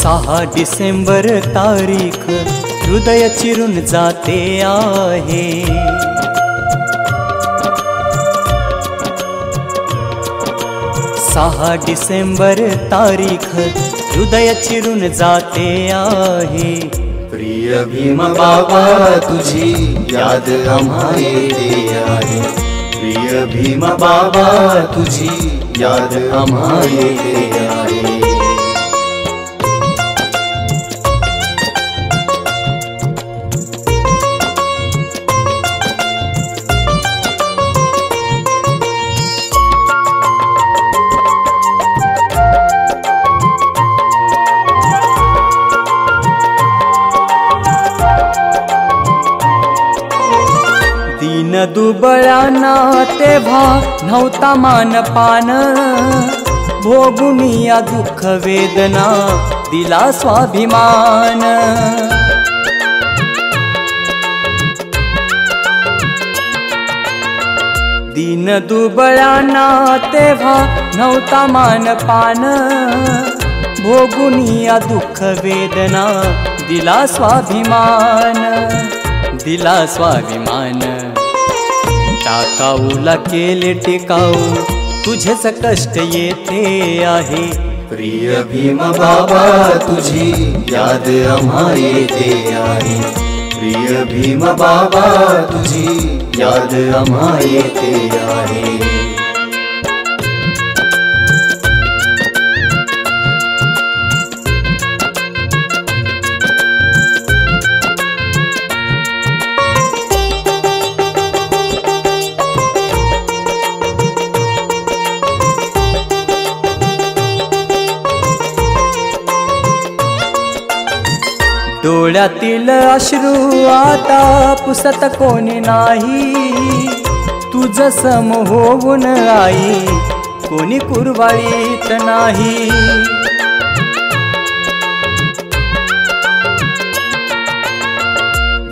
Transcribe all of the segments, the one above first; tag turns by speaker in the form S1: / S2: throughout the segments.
S1: 6 डिसेंबर तारीख हृदय चिरून जाते आहे। 6 डिसेंबर तारीख हृदय चिरून जाते आहे।
S2: प्रिय भीम बाबा तुझी याद आम्हा येते आहे। प्रिय भीम बाबा तुझी याद आम्हा येते आहे।
S1: दीन दुबळांना तेव्हा नव्हता मानपान, भोगुनिया दुःख वेदना दिला स्वाभिमान। दीन दुबळांना तेव्हा नव्हता मानपान, भोगुनिया दुःख वेदना दिला स्वाभिमान, दिला स्वाभिमान। टाकाऊला केले टिकाऊ तुझेच कष्ट येते आहे।
S2: प्रिय भीम बाबा तुझी याद आम्हा येते आहे। प्रिय भीम बाबा तुझी याद आम्हा येते आहे।
S1: डोळ्यातील अश्रू आता पुसत कोणी नाही, तुझ सम होऊन आई कोणी कुरवाळीत नाही।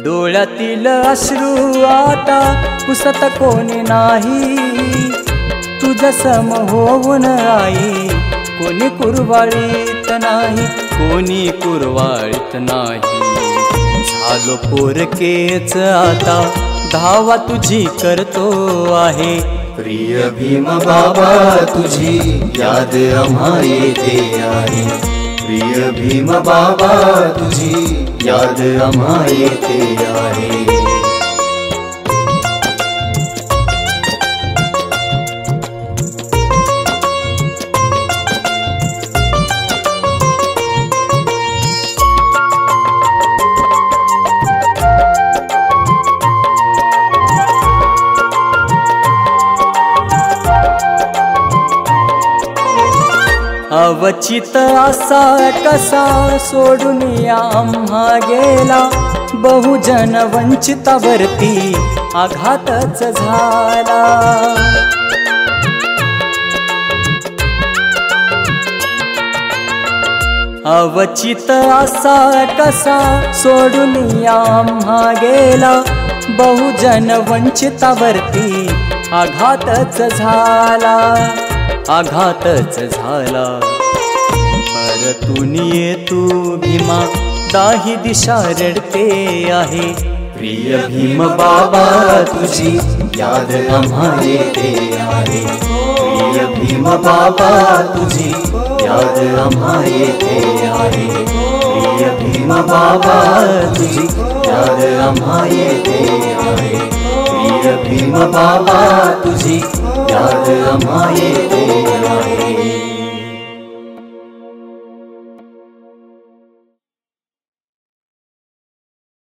S1: डोळ्यातील अश्रू आता पुसत कोणी नाही, तुझ सम होऊन आई कोणी कुरवाळीत नाही, कोणी कुरवाळीत नाही। झालो पोरकेच आता धावा तुझी करतो आहे।
S2: प्रिय भीम बाबा तुझी याद आम्हा येते आहे। प्रिय भीम बाबा तुझी याद आम्हा येते आहे।
S1: अवचित असा कसा सोडून आम्हा गेला, बहुजन वंचितावरती आघातच झाला। अवचित असा कसा सोडून आम्हा गेला, बहुजन वंचितावरती आघातच झाला, आघातच झाला। परतून ये तू भीमा दाही दिशा रडते आहे।
S2: प्रिय भीम बाबा तुझी याद आम्हा येते आहे। प्रिय भीम बाबा तुझी याद आम्हा येते आहे। प्रिय भीम बाबा तुझी याद आम्हा येते आहे। प्रिय भीम बाबा तुझी याद आम्हा येते